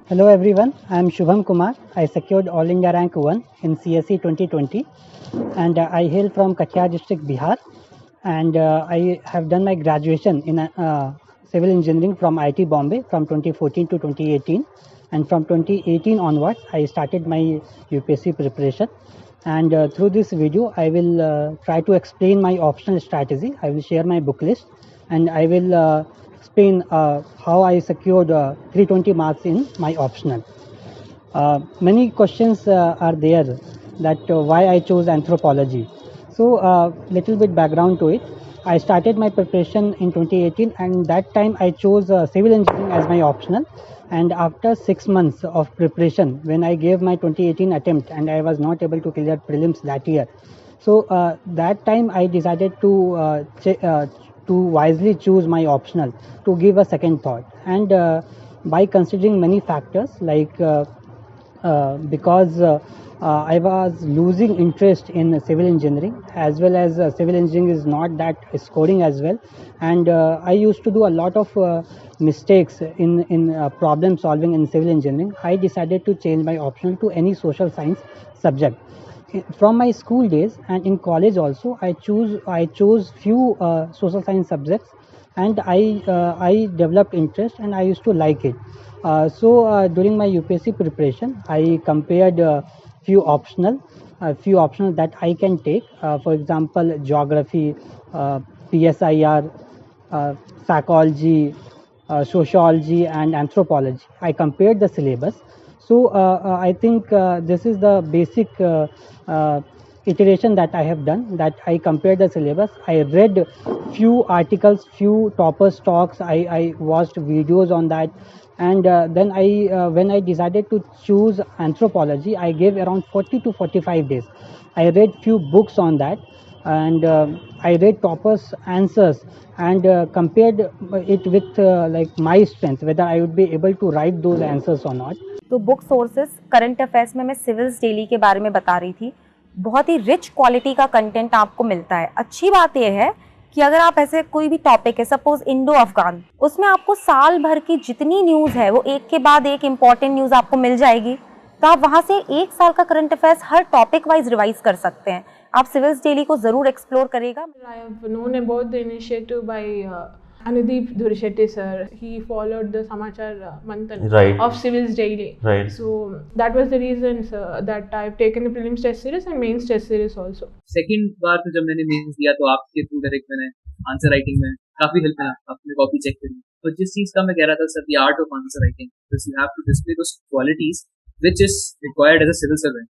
Hello everyone, I am Shubham Kumar. I secured All India Rank 1 in CSE 2020 and I hail from Kathia district, Bihar, and I have done my graduation in civil engineering from IIT Bombay from 2014 to 2018, and from 2018 onwards I started my UPSC preparation. And through this video I will try to explain my optional strategy. I will share my book list and I will explain how I secured 320 marks in my optional. Many questions are there that why I chose anthropology. So little bit background to it. I started my preparation in 2018 and that time I chose civil engineering as my optional. And after 6 months of preparation, when I gave my 2018 attempt and I was not able to clear prelims that year, so that time I decided to wisely choose my optional, to give a second thought. And by considering many factors like because I was losing interest in civil engineering, as well as civil engineering is not that scoring as well, and I used to do a lot of mistakes in problem solving in civil engineering. I decided to change my option to any social science subject. From my school days and in college also, I chose few social science subjects, and I developed interest and I used to like it. So during my UPSC preparation, I compared few optional that I can take. For example, geography, PSIR, uh, psychology, sociology, and anthropology. I compared the syllabus. So I think this is the basic uh, iteration that I have done. That I compared the syllabus. I read few articles, few toppers talks. I watched videos on that, and then when I decided to choose anthropology, I gave around 40 to 45 days. I read few books on that, and I read toppers answers and compared it with like my strength, whether I would be able to write those answers or not. तो book sources current affairs में मैं civils daily के बारे में बता रही थी। बहुत ही रिच क्वालिटी का कंटेंट आपको मिलता है। अच्छी बात यह है कि अगर आप ऐसे कोई भी टॉपिक है, सपोज इंडो अफगान, उसमें आपको साल भर की जितनी न्यूज़ है वो एक के बाद एक इम्पॉर्टेंट न्यूज़ आपको मिल जाएगी, तो आप वहाँ से एक साल का करंट अफेयर्स हर टॉपिक वाइज रिवाइज कर सकते हैं। आप सिविल्स डेली को ज़रूर एक्सप्लोर करेगा। I have known about the initiative by Anudeep Dhurishetty sir. He followed the Samachar Manthan of Civils Daily. Right. So that was the reason, sir, that I've taken the prelims test series and mains test series also. Second बार तो जब मैंने mains दिया तो आपके through direct मैंने answer writing में काफी हेल्प मिला, आपने कॉपी चेक करी। तो जिस चीज का मैं कह रहा था sir, the art of answer writing, you have to display those qualities which is required as a civil servant.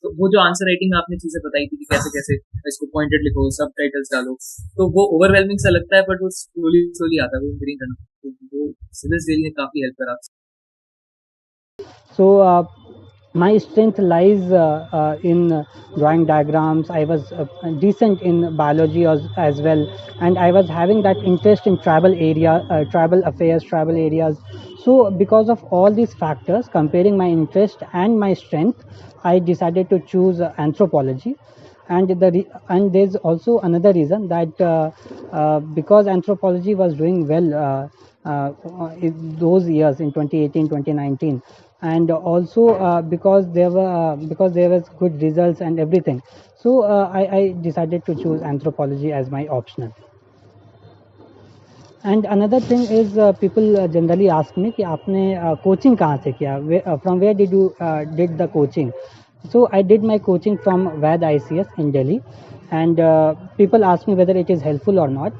तो वो जो आंसर राइटिंग में आपने चीजें बताई थी कि कैसे कैसे इसको पॉइंटेड लिखो, सब टाइटल्स डालो, तो वो ओवरवेलमिंग सा लगता है, बट वो स्लोली स्लोली आता है, वो इंप्रूव करना। तो वो सिविल्स डेली ने काफी हेल्प करा। So my strength lies in drawing diagrams. I was decent in biology as well, and I was having that interest in tribal affairs, tribal areas. So because of all these factors, comparing my interest and my strength, I decided to choose anthropology. And and there's also another reason that because anthropology was doing well in those years in 2018, 2019, and also because there was good results and everything. So I decided to choose anthropology as my optional. And another thing is people generally ask me कि आपने coaching कहाँ से किया, from where did you did the coaching. So I did my coaching from VAD ICS in Delhi, and people ask me whether it is helpful or not.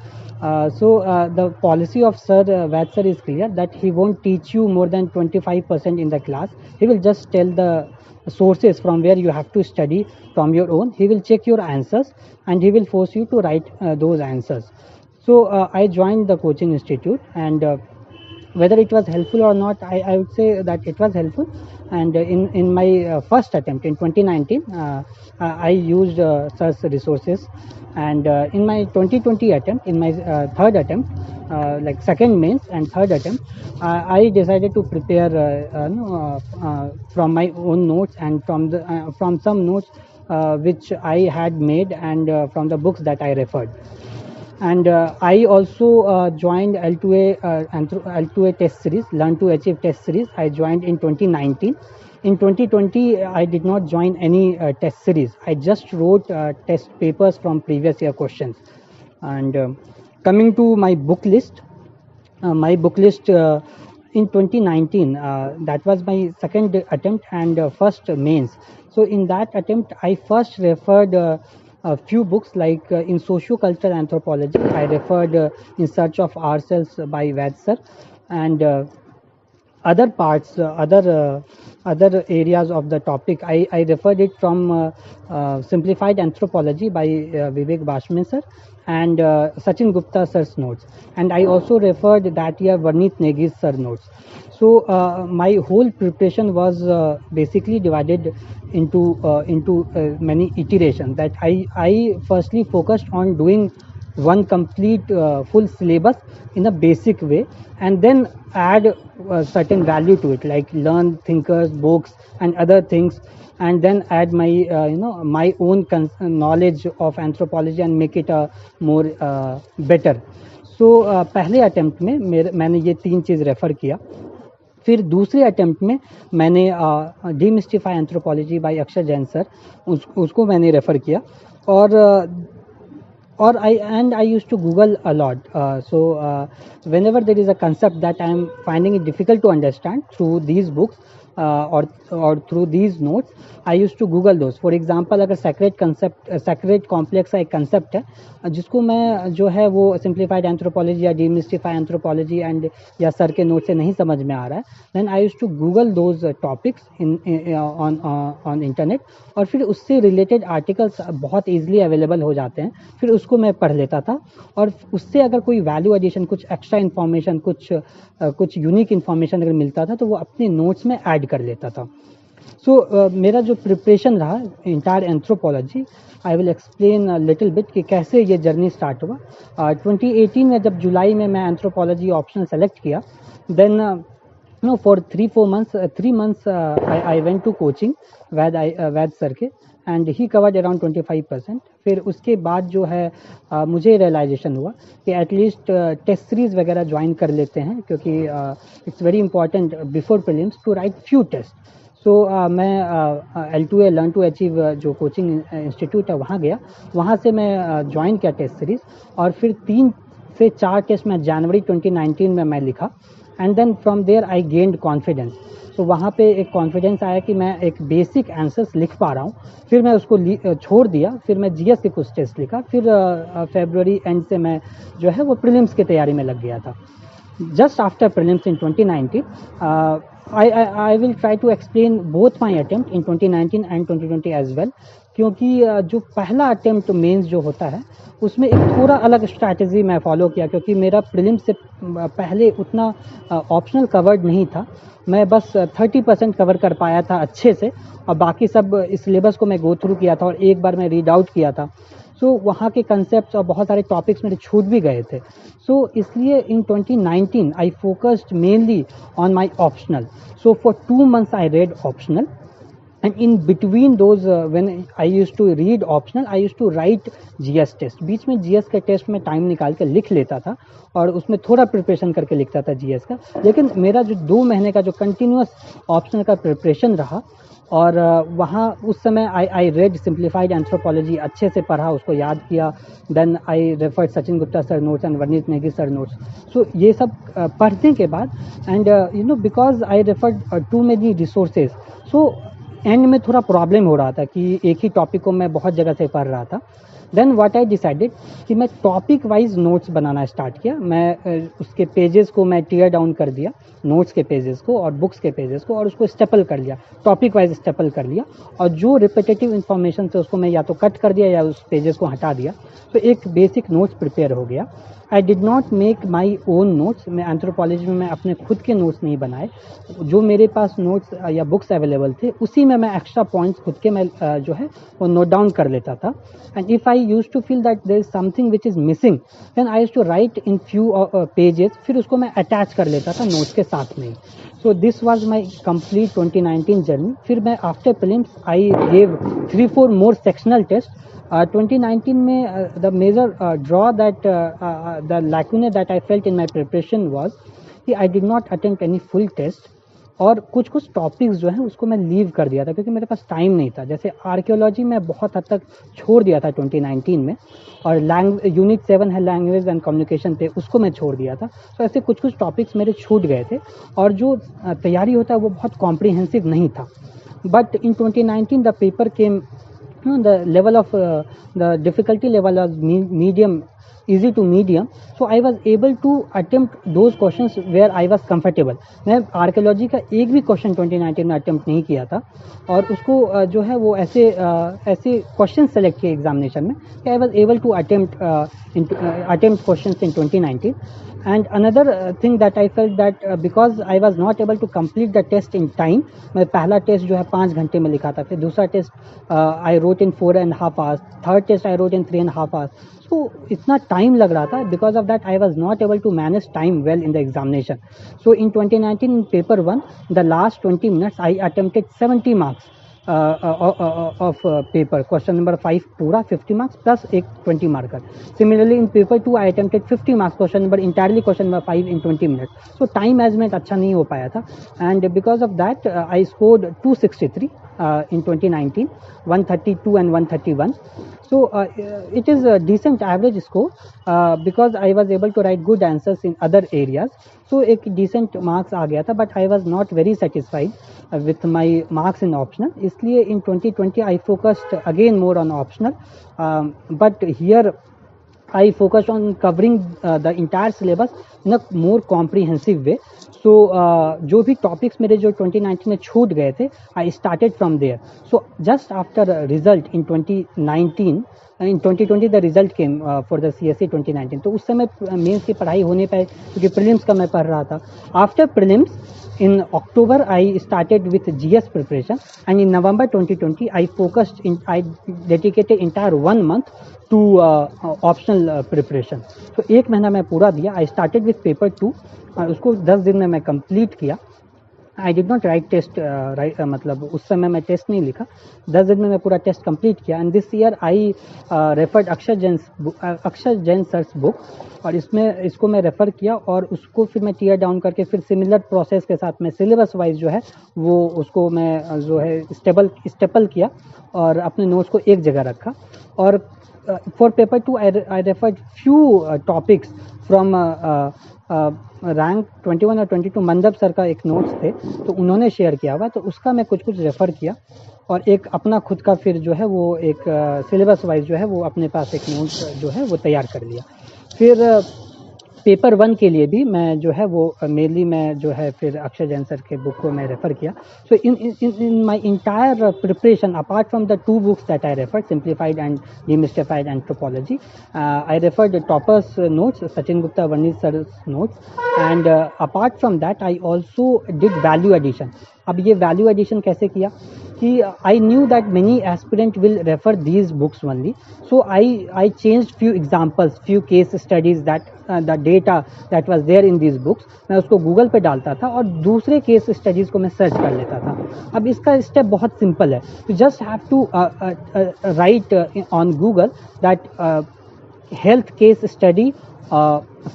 So the policy of VAD sir is clear that he won't teach you more than 25% in the class. He will just tell the sources from where you have to study from your own. He will check your answers and he will force you to write those answers. So I joined the coaching institute, and whether it was helpful or not, I would say that it was helpful. And in my first attempt in 2019, I used such resources, and in my 2020 attempt, in my third attempt, like second mains and third attempt, I decided to prepare from my own notes and from some notes which I had made, and from the books that I referred. And I also joined L2A test series, Learn to Achieve test series. I joined in 2019. In 2020, I did not join any test series. I just wrote test papers from previous year questions. And coming to my book list, in 2019, that was my second attempt and first mains. So in that attempt, I first referred a few books like in socio-cultural anthropology. I referred In Search of Ourselves by Vaid sir, and other parts, other areas of the topic. I referred it from Simplified Anthropology by Vivek Bashme sir and Sachin Gupta sir's notes. And I also referred that year Varnit Negi's sir notes. So my whole preparation was basically divided into many iterations. That I firstly focused on doing one complete full syllabus in a basic way, and then add certain value to it, like learn thinkers, books, and other things, and then add my my own knowledge of anthropology and make it more better. So पहले attempt में मैंने ये 3 चीज़ refer किया. फिर दूसरे attempt में मैंने demystify anthropology by Akshay Jain sir, उसको मैंने रेफ़र किया. और I used to Google a lot. So whenever there is a concept that I am finding it difficult to understand through these books or through these notes, I used to Google those. For example, अगर sacred complex का एक concept है जिसको मैं जो है वो simplified anthropology या demystify anthropology and या सर के नोट से नहीं समझ में आ रहा है, then I used to Google those topics on internet, और फिर उससे related articles बहुत easily available हो जाते हैं. फिर उसको मैं पढ़ लेता था, और उससे अगर कोई वैल्यू एडिशन, कुछ एक्स्ट्रा इन्फॉर्मेशन, कुछ यूनिक इन्फॉर्मेशन अगर मिलता था तो वो अपने नोट्स में ऐड कर लेता था. सो मेरा जो प्रिपरेशन रहा entire anthropology, I will explain little bit कि कैसे ये जर्नी स्टार्ट हुआ. 2018 में जब जुलाई में मैं एंथ्रोपोलॉजी ऑप्शनल सेलेक्ट किया, then for 3 months I went to coaching Vaid sir के, एंड ही कवर्ड अराउंड 25%. फिर उसके बाद जो है मुझे रियलाइजेशन हुआ कि एटलीस्ट टेस्ट सीरीज़ वगैरह ज्वाइन कर लेते हैं, क्योंकि it's very important before prelims to write few test. So मैं L2A लर्न टू अचीव जो कोचिंग इंस्टीट्यूट है वहाँ गया, वहाँ से मैं ज्वाइन किया टेस्ट सीरीज़, और फिर 3 से 4 टेस्ट मैं जनवरी 2019 में मैं लिखा, and then from there I gained confidence. तो वहाँ पे एक कॉन्फिडेंस आया कि मैं एक बेसिक आंसर्स लिख पा रहा हूँ. फिर मैं उसको छोड़ दिया, फिर मैं जीएस के कुछ टेस्ट लिखा, फिर फरवरी एंड से मैं जो है वो प्रीलिम्स की तैयारी में लग गया था. Just after prelims in 2019, I will try to explain both my attempt in 2019 and 2020 as well, क्योंकि जो पहला अटेम्प्ट मेंस जो होता है उसमें एक थोड़ा अलग स्ट्रैटेजी मैं फॉलो किया, क्योंकि मेरा प्रीलिम्स से पहले उतना ऑप्शनल कवर्ड नहीं था. मैं बस 30% कवर कर पाया था अच्छे से, और बाकी सब इस सिलेबस को मैं गो थ्रू किया था और एक बार मैं रीड आउट किया था. सो वहाँ के कंसेप्ट्स और बहुत सारे टॉपिक्स मेरे छूट भी गए थे. सो इसलिए इन 2019 I focused mainly on my optional. So for 2 months I read optional, and in between those when I used to read optional, I used to write GS test. बीच में GS के टेस्ट में time निकाल के लिख लेता था, और उसमें थोड़ा प्रिपरेशन करके लिखता था GS का. लेकिन मेरा जो 2 महीने का जो कंटिन्यूस ऑप्शनल का प्रिपरेशन रहा, और वहाँ उस समय आई रेड सिंप्लीफाइड एंथ्रोपोलॉजी, अच्छे से पढ़ा, उसको याद किया. Then I referred Sachin Gupta sir notes and Varnit Negi sir notes. सो ये सब पढ़ने के बाद, and because I referred to many resources, so end में थोड़ा प्रॉब्लम हो रहा था कि एक ही टॉपिक को मैं बहुत जगह से पढ़ रहा था. देन व्हाट आई डिसाइडेड कि मैं टॉपिक वाइज नोट्स बनाना स्टार्ट किया. मैं उसके पेजेस को मैं टीयर डाउन कर दिया, नोट्स के पेजेस को और बुक्स के पेजेस को, और उसको स्टेपल कर लिया, टॉपिक वाइज स्टेपल कर लिया, और जो रिपीटेटिव इन्फॉर्मेशन थे उसको मैं या तो कट कर दिया या उस पेजेस को हटा दिया. तो एक बेसिक नोट्स प्रिपेयर हो गया. आई did not make my own notes. मैं एंथ्रोपोलॉजी में मैं अपने खुद के नोट्स नहीं बनाए. जो मेरे पास नोट्स या बुक्स अवेलेबल थे उसी में मैं एक्स्ट्रा पॉइंट्स खुद के मैं जो है वो नोट डाउन कर लेता था. And if I use to feel that there is something which is missing, then I use to write in few pages, फिर उसको मैं अटैच कर लेता था नोट्स के साथ में ही. So this was my complete 2019 journey. फिर मैं after prelims I gave 3-4 more sectional test. 2019 में the major draw that the lacunae that I felt in my preparation was कि I did not attempt any full test, और कुछ कुछ topics जो है उसको मैं लीव कर दिया था क्योंकि मेरे पास टाइम नहीं था. जैसे आर्कियोलॉजी में बहुत हद तक छोड़ दिया था 2019 में, और यूनिट 7 है लैंग्वेज एंड कम्युनिकेशन पे, उसको मैं छोड़ दिया था. तो ऐसे कुछ कुछ टॉपिक्स मेरे छूट गए थे, और जो तैयारी होता है वो बहुत कॉम्प्रिहेंसिव नहीं था. But in 2019 the paper came, the level of the difficulty level was medium, easy to medium, so I was able to attempt those questions where I was comfortable. मैं आर्कियोलॉजी का एक भी क्वेश्चन 2019 में attempt नहीं किया था, और उसको जो है वो ऐसे क्वेश्चन सेलेक्ट किए एग्जामिनेशन में कि I was able to attempt question in 2019. And another thing that I felt that because I was not able to complete the test in time, मैं पहला टेस्ट जो है 5 घंटे में लिखा था, फिर दूसरा test I wrote in 4.5 hours, third test I wrote in 3.5 hours. So इतना टाइम लग रहा था. Because of that I was not able to manage time well in the examination. So in 2019 in paper 1, the last 20 minutes I attempted 70 marks of paper. Question number 5 पूरा 50 marks plus एक 20 marker. Similarly in paper 2 I attempted 50 marks question number, entirely question number 5 in 20 minutes. So time management अच्छा नहीं हो पाया था, and because of that I scored 263 in 2019, 132 and 131. So it is a decent average score because I was able to write good answers in other areas. So एक decent marks आ गया था, but I was not very satisfied with my marks in optional. इसलिए in 2020 I focused again more on optional, but here I focused on covering the entire syllabus in a more comprehensive way. So जो भी topics मेरे जो 2019 में छूट गए थे, I started from there. So just after result in 2019, in 2020 the result came for the CSE 2019. तो उस समय मेंस की पढ़ाई हो नहीं पाई क्योंकि प्रीलिम्स का मैं पढ़ रहा था. After prelims in October I started with GS preparation, and in November 2020 I dedicated entire 1 month to optional preparation. So एक महीना मैं पूरा दिया. I started with paper 2, उसको 10 दिन में मैं कंप्लीट किया. I did not write test, मतलब उस समय मैं टेस्ट नहीं लिखा. 10 दिन में मैं पूरा टेस्ट कंप्लीट किया. And this year I referred अक्षर जैन सर्स बुक, और इसको मैं रेफ़र किया, और उसको फिर मैं टीयर डाउन करके फिर सिमिलर प्रोसेस के साथ में सिलेबस वाइज जो है वो उसको मैं जो है स्टेपल किया और अपने नोट्स को एक जगह रखा. और for paper 2 I referred few topics from rank 21 और 22. मंदब सर का एक नोट्स थे तो उन्होंने शेयर किया हुआ, तो उसका मैं कुछ रेफ़र किया, और एक अपना खुद का फिर जो है वो एक सिलेबस वाइज जो है वो अपने पास एक नोट्स जो है वो तैयार कर लिया. फिर पेपर 1 के लिए भी मैं जो है वो मेनली मैं जो है फिर अक्षय जैन सर के बुक को मैं रेफ़र किया. So in my entire preparation, apart from the 2 books that I referred, Simplified and Demystified and Topology, I referred the Topper's notes, Sachin Gupta Varnish sir's notes, and apart from that I also did value addition. अब ये value addition कैसे किया कि I knew that many aspirant will refer these books only, so I changed few examples, few case studies that the data that was there in these books, मैं उसको Google पे डालता था और दूसरे केस स्टडीज़ को मैं सर्च कर लेता था. अब इसका स्टेप बहुत सिंपल है. You just have to write on Google that health case study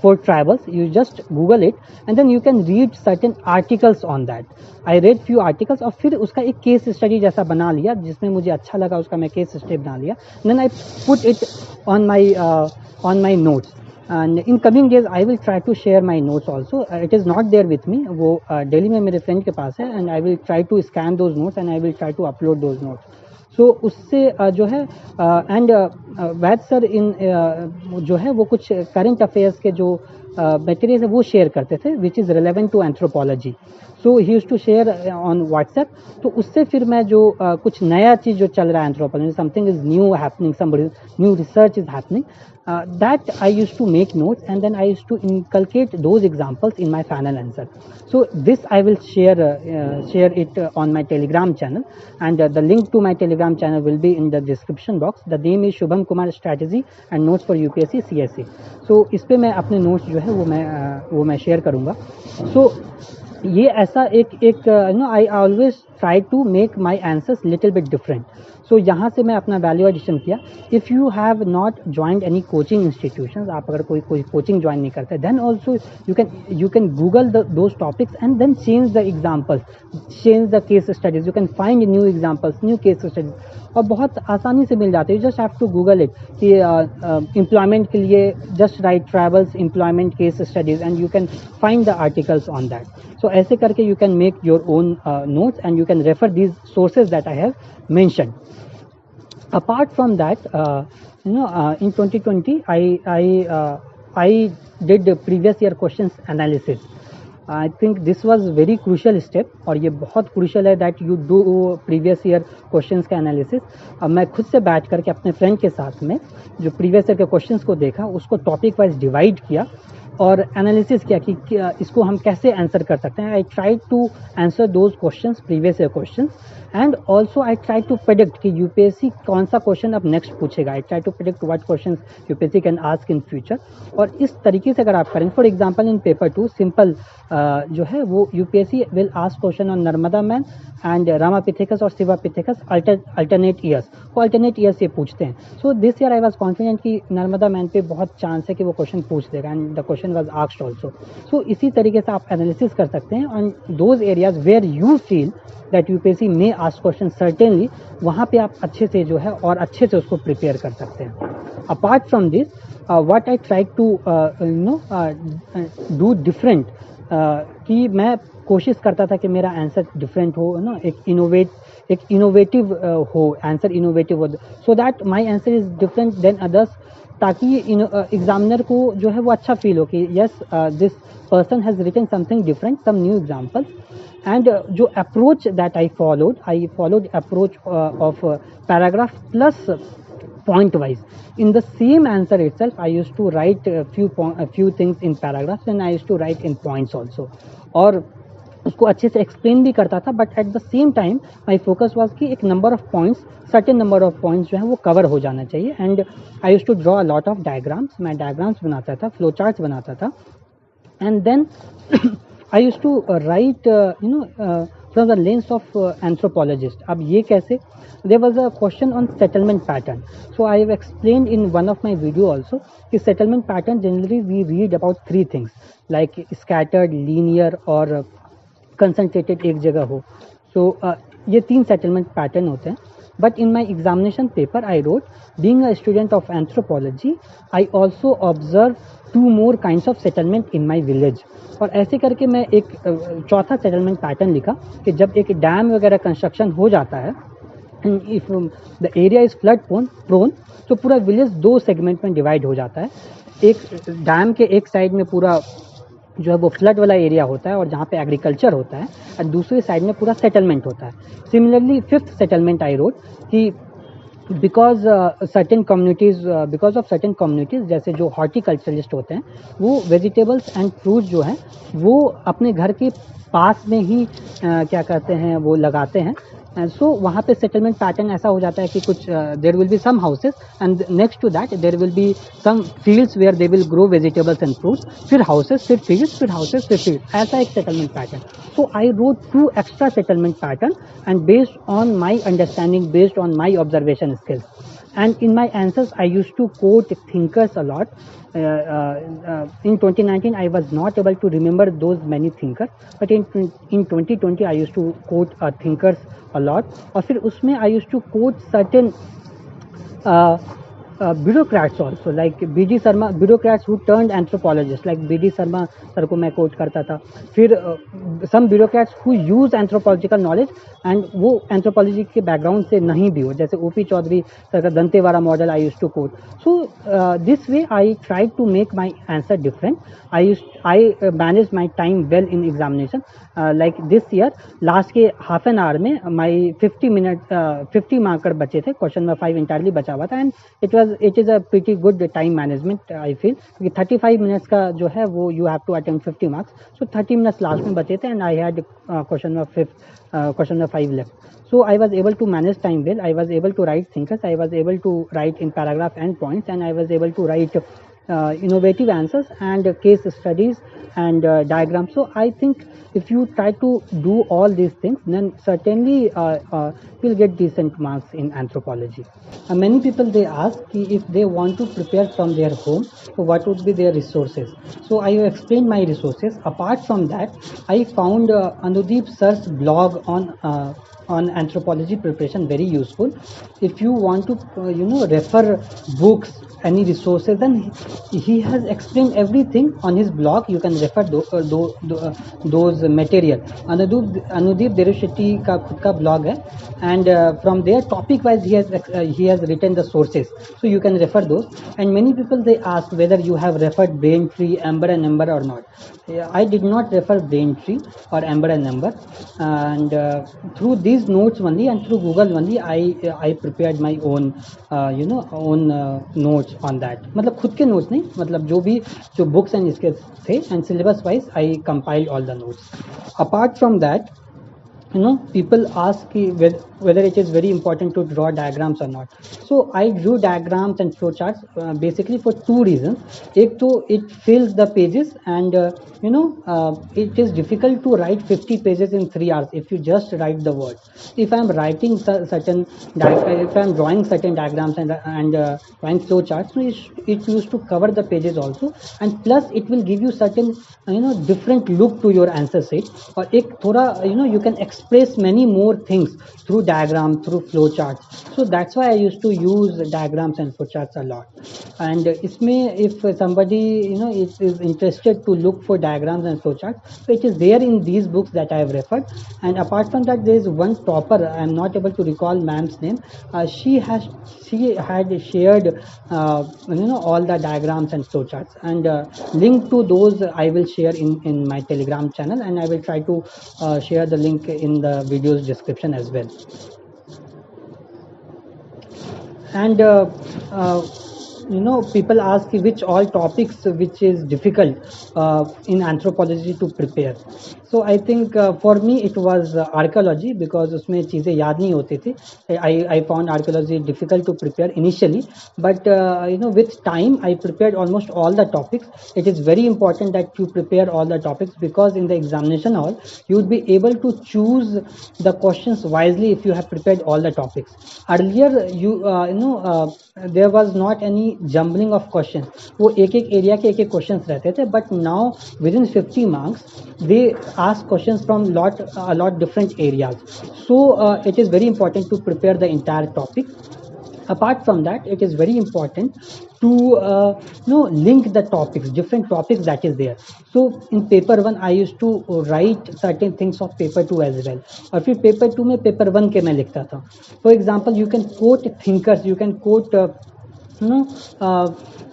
for tribals. You just Google it and then you can read certain articles on that. I read few articles और फिर उसका एक case study जैसा बना लिया, जिसमें मुझे अच्छा लगा उसका मैं केस स्टडी बना लिया. Then I put it on my notes. And in coming days I will try to share my notes also. It is not there with me. वो दिल्ली में मेरे फ्रेंड के पास है, and I will try to scan those notes and I will try to upload those notes. सो उससे जो है and Vaid sir इन जो है वो कुछ करंट अफेयर्स के जो मटेरियल है वो शेयर करते थे which is relevant to anthropology. So he used to share on WhatsApp. तो उससे फिर मैं जो कुछ नया चीज़ जो चल रहा है anthropology, something is new happening, some new research is happening, that I used to make notes and then I used to inculcate those examples in my final answer. So this I will share it on my Telegram channel, and the link to my Telegram channel will be in the description box. The name is Shubham Kumar Strategy and Notes for UPSC CSE. So इस पे मैं अपने notes जो है वो मैं share करूँगा. So ये ऐसा एक I always try to make my answers little bit different. So यहाँ से मैं अपना वैल्यू एडिशन किया. If you have not joined any coaching institutions, आप अगर कोई कोचिंग ज्वाइन नहीं करते, then also you can Google those topics and then change the examples, change the case studies. You can find new examples, new case studies, और बहुत आसानी से मिल जाते हैं. You just have to Google it कि एम्प्लॉयमेंट के लिए just write travels employment case studies and you can find the articles on that. So ऐसे करके you can make your own notes and you can refer these sources that I have mentioned. Apart from that, in 2020 I did the previous year questions analysis. I think this was very crucial step, और ये बहुत crucial है that you do previous year questions का analysis. अब मैं खुद से बैठ करके अपने फ्रेंड के साथ में जो previous year के questions को देखा, उसको topic wise divide किया और एनालिसिस किया कि इसको हम कैसे आंसर कर सकते हैं. I try to answer those questions, previous year questions, and also I try to predict कि यूपीएससी कौन सा क्वेश्चन अब नेक्स्ट पूछेगा. I try to predict what questions UPSC can ask in future. और इस तरीके से अगर आप करें, for example in paper 2 simple जो है वो UPSC will ask question on Narmada man and Ramapithecus और शिवापिथेकस अल्टरनेट ईयर्स. वो अल्टरनेट ईयर्स ये पूछते हैं. So this year I was confident कि नर्मदा मैन पे बहुत चांस है कि वो क्वेश्चन पूछ देगा, and the question was asked also. So इसी तरीके से आप एनालिसिस कर सकते हैं on those areas where you feel that UPSC में आस्क क्वेश्चन सर्टेनली. वहाँ पे आप अच्छे से जो है और अच्छे से उसको प्रिपेयर कर सकते हैं. Apart from this what I try to do different, कि मैं कोशिश करता था कि मेरा आंसर डिफरेंट हो, ना, एक इनोवेटिव हो, आंसर इनोवेटिव हो, so that my answer is different than others, ताकि एग्जामिनर को जो है वो अच्छा फील हो कि yes this person has written something different, some new examples. And जो approach that I followed approach of paragraph plus point wise. In the same answer itself, I used to write a few things in paragraphs and I used to write in points also. और उसको अच्छे से explain भी करता था, but at the same time my focus was कि एक number of points, certain number of points जो है वो कवर हो जाना चाहिए. And I use to draw a lot of diagrams. मैं डायग्राम्स बनाता था, फ्लो चार्ट्स बनाता था, and then I use to write from the lens of anthropologist. अब ये कैसे? There was a question on settlement pattern. So I have explained in one of my video also कि settlement pattern generally we read about 3 things like scattered, linear और concentrated एक जगह हो. So ये 3 settlement pattern होते हैं. But in my examination paper I wrote, being a student of anthropology, I also observed 2 more kinds of settlement in my village. और ऐसे करके मैं एक चौथा सेटलमेंट पैटर्न लिखा कि जब एक डैम वगैरह कंस्ट्रक्शन हो जाता है, if the area is flood prone, तो पूरा विलेज 2 सेगमेंट में डिवाइड हो जाता है. एक डैम के एक साइड में पूरा जो है वो फ्लड वाला एरिया होता है और जहाँ पे एग्रीकल्चर होता है, और दूसरी साइड में पूरा सेटलमेंट होता है. Similarly 5th settlement I wrote कि because certain communities जैसे जो हॉर्टिकल्चरलिस्ट होते हैं, वो वेजिटेबल्स एंड फ्रूट्स जो हैं वो अपने घर के पास में ही क्या कहते हैं वो लगाते हैं. सो वहाँ पे सेटलमेंट पैटर्न ऐसा हो जाता है कि कुछ there will be some houses and next to that there will be some fields where they will grow vegetables and fruits, फिर हाउसेस, फिर फील्ड्स, फिर हाउसेस, फिर फील्ड, ऐसा एक settlement pattern. So I wrote 2 extra settlement pattern and based on my understanding, based on my observation skills. And in my answers, I used to quote thinkers a lot. In 2019, I was not able to remember those many thinkers, but in 2020, I used to quote thinkers a lot. और फिर उसमें I used to quote certain bureaucrats also, like B.D. Sharma, bureaucrats who turned anthropologists, like B.D. Sharma sir को मैं coat करता था. फिर some bureaucrats who use anthropological knowledge and वो anthropology के background से नहीं भी हो, जैसे O.P. चौधरी सर का Dantewada model I used to quote. So this way I tried to make my answer different. I managed my time well in examination. Like this year, last के half an hour में my 50 marker बचे थे, question में 5 entirely बचा हुआ था, and it is a pretty good time management I feel, क्योंकि 35 minutes का जो है वो you have to attempt 50 marks, so 30 minutes last में बचे थे एंड आई हैड क्वेश्चन में 5 left. So I was able to manage time well. I was able to write thinkers. I was able to write in paragraph and points, and I was able to write innovative answers and case studies and diagrams. So I think if you try to do all these things, then certainly you'll get decent marks in anthropology. Many people they ask if they want to prepare from their home, so what would be their resources. So I have explained my resources. Apart from that, I found Anudeep sir's blog on anthropology preparation very useful. If you want to refer books, any resources, then he has explained everything on his blog. You can refer those material. Anudeep Dirushetty का खुद का blog है, and from there topic wise he has written the sources, so you can refer those. And many people they ask whether you have referred Braintree, Amber and Number or not. I did not refer Braintree or Amber and Number, and through these notes only and through Google only I prepared my own notes on that. मतलब खुद के notes नहीं, मतलब जो books and इसके थे, and syllabus wise I compiled all the notes. Apart from that, people ask whether it is very important to draw diagrams or not. So I drew diagrams and flowcharts basically for two reasons. एक तो it fills the pages, and it is difficult to write 50 pages in 3 hours if you just write the words. If I am writing if I am drawing certain diagrams and drawing flowcharts, so it used to cover the pages also, and plus it will give you certain different look to your answer sheet, और एक थोड़ा you can express many more things through diagrams, through flowcharts. So that's why I used to use diagrams and flowcharts a lot. And इसमें if somebody is interested to look for diagrams and flowcharts, so it is there in these books that I have referred. And apart from that, there is one topper, I am not able to recall ma'am's name. She had shared all the diagrams and flowcharts, and link to those I will share in my Telegram channel, and I will try to share the link in the video's description as well. And people ask which all topics which is difficult in anthropology to prepare. So I think for me it was archaeology, because उसमें चीज़ें याद नहीं होती थी. I found archaeology difficult to prepare initially, but with time I prepared almost all the topics. It is very important that you prepare all the topics, because in the examination hall you would be able to choose the questions wisely if you have prepared all the topics. Earlier there was not any jumbling of questions. वो एक area के एक questions रहते थे, but now within 50 marks they ask questions from a lot different areas. So it is very important to prepare the entire topic. Apart from that, it is very important to link the topics, different topics that is there. So in paper 1 I used to write certain things of paper 2 as well, और फिर paper 2 में paper 1 के मैं लिखता था. For example, you can quote thinkers, you can quote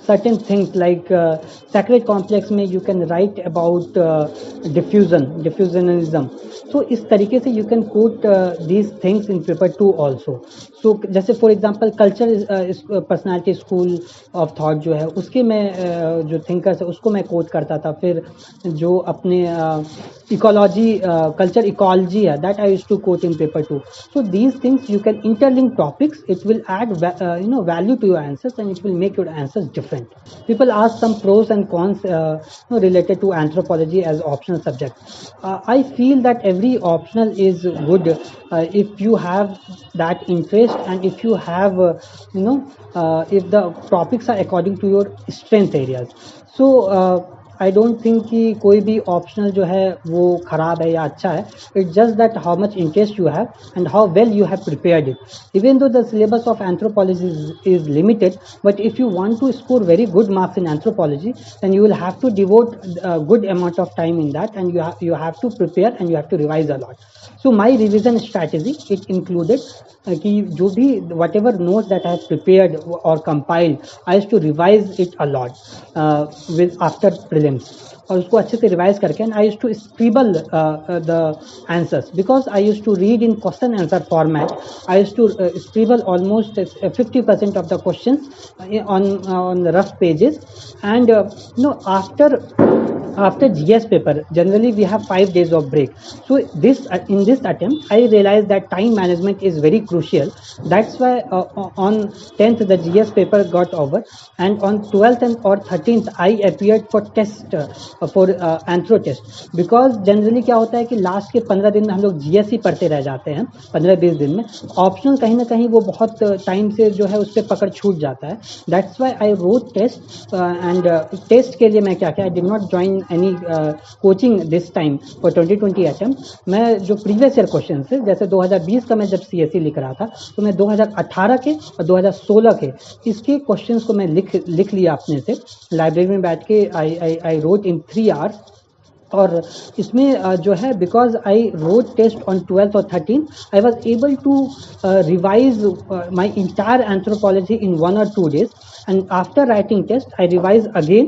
certain things like sacred complex में you can write about diffusionism. So इस तरीके से you can quote these things in paper 2 also. So जैसे for example culture personality school of thought जो है उसके मैं जो thinkers है उसको मैं quote करता था. फिर जो अपने ecology culture ecology है that I used to quote in paper 2. So these things you can interlink topics. It will add value to your answers, and it will make your answers different. People ask some pros and cons related to anthropology as optional subject. I feel that every optional is good if you have that interest, and if you have if the topics are according to your strength areas. So I don't think कि कोई भी optional जो है वो खराब है या अच्छा है. It's just that how much interest you have and how well you have prepared it. Even though the syllabus of anthropology is limited, but if you want to score very good marks in anthropology, then you will have to devote a good amount of time in that, and you have to prepare and you have to revise a lot. So my revision strategy, it included कि जो भी whatever notes that I have prepared or compiled, I used to revise it a lot with after prelims. और उसको अच्छे से revise करके and I use to scribble the answers because I use to read in question answer format. I use to scribble almost 50% of the questions on rough pages. And after GS paper, generally we have 5 days of break. So in this attempt, I realized that time management is very crucial. That's why on 10th the GS paper got over, and on 12th or 13th I appeared for test for anthro test. Because generally क्या होता है कि last के 15 दिन में हम लोग GS ही पढ़ते रह जाते हैं, 15-20 दिन में. ऑप्शनल कहीं ना कहीं वो बहुत टाइम से जो है उस पर पकड़ छूट जाता है. That's why I wrote test. And test के लिए मैं क्या किया, I did not join any coaching this time for 2020 attempt. मैं जो प्रीवियस ईयर क्वेश्चन थे, जैसे 2020 का मैं जब CSE लिख रहा था, तो मैं 2018 के और 2016 के इसके क्वेश्चंस को मैं लिख लिया अपने से लाइब्रेरी में बैठ के. I wrote in 3 hours. और इसमें जो है because I wrote test on 12th और 13th, I was able to revise my entire anthropology in 1 or 2 days. And after writing test, I revise again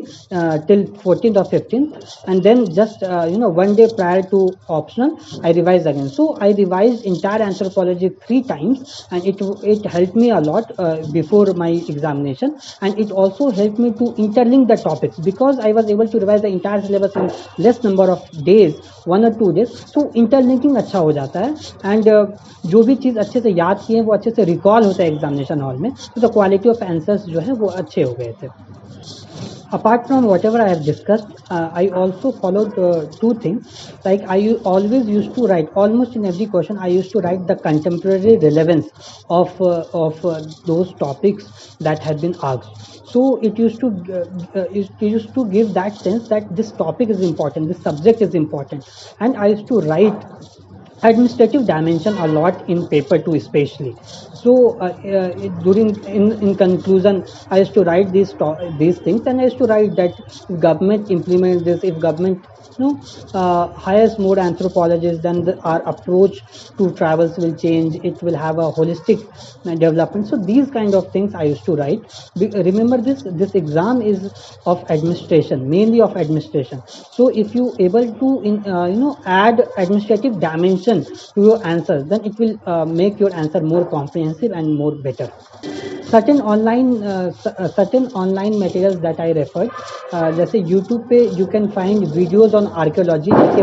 till 14th or 15th, and then just 1 day prior to optional, I revise again. So I revised entire anthropology 3 times, and it helped me a lot before my examination, and it also helped me to interlink the topics because I was able to revise the entire syllabus in less number of days, 1 or 2 days. So interlinking अच्छा हो जाता है, and जो भी चीज़ अच्छे से याद की है वो अच्छे से रिकॉल होता है एग्जामिनेशन हॉल में. तो क्वालिटी ऑफ आंसर्स जो है वो अच्छे हो गए थे. Apart from whatever I have discussed, I also followed 2 things. Like I always used to write, almost in every question, I used to write the contemporary relevance of those topics that had been asked. So it used to give that sense that this topic is important, this subject is important, and I used to write administrative dimension a lot in paper 2 especially. So in conclusion, I used to write these things, and I used to write that if government implements this, if government hires more anthropologists, then our approach to travels will change. It will have a holistic development. So these kind of things I used to write. Remember this exam is of administration, mainly of administration. So if you able to add administrative dimension to your answers, then it will make your answer more comprehensive and more better. Certain online materials that I referred, जैसे YouTube पे you can find videos on archaeology, जैसे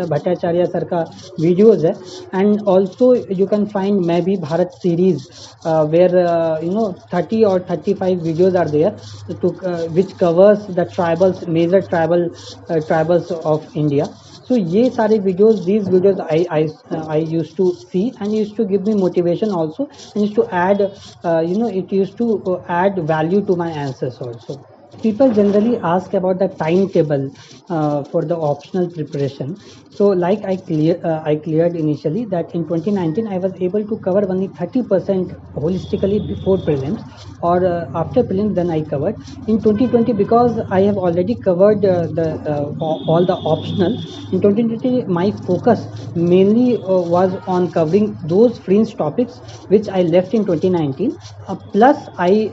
Bhattacharya sir का videos है, and also you can find मैं भी Bharat series where 30 or 35 videos are there which covers the major tribals of India. So ये सारे videos, these videos I used to see, and used to give me motivation also, and used to add it used to add value to my answers also. People generally ask about the timetable for the optional preparation. So like I cleared initially that in 2019 I was able to cover only 30% holistically before prelims, or after prelims then I covered. In 2020, because I have already covered all the optional, in 2020 my focus mainly was on covering those fringe topics which I left in 2019. Plus I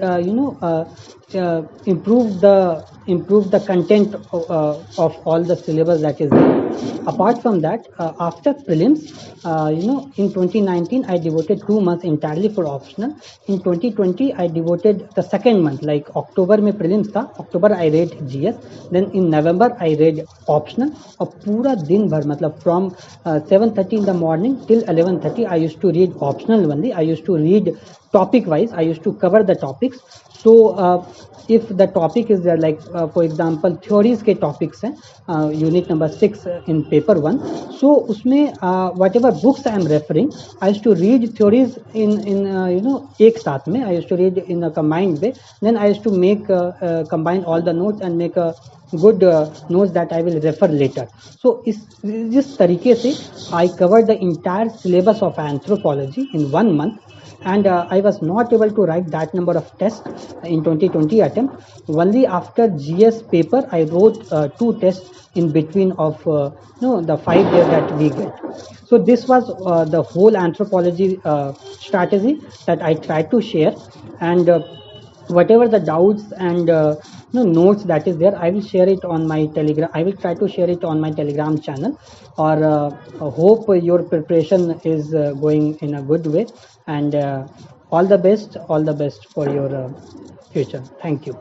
improve the content of all the syllabus that is there. Apart from that, after prelims, in 2019 I devoted 2 months entirely for optional. In 2020 I devoted the second month, like October में prelims था, October I read GS, then in November I read optional, और पूरा दिन भर मतलब from 7:30 in the morning till 11:30 I used to read optional only. I used to read topic wise, I used to cover the topics. So if the topic is there, like for example theories के topics हैं unit number 6 in paper 1, so उसमें whatever books I am referring, I used to read theories in एक साथ में, I used to read in a combined way, then I used to make combine all the notes and make a good notes that I will refer later. So इस तरीके से I covered the entire syllabus of anthropology in 1 month, and I was not able to write that number of tests in 2020 attempt. Only after GS paper I wrote 2 tests in between of the 5 days that we get. So this was the whole anthropology strategy that I tried to share, and whatever the doubts and notes that is there, I will share it on my Telegram. I will try to share it on my Telegram channel, or hope your preparation is going in a good way, and all the best for your future. Thank you.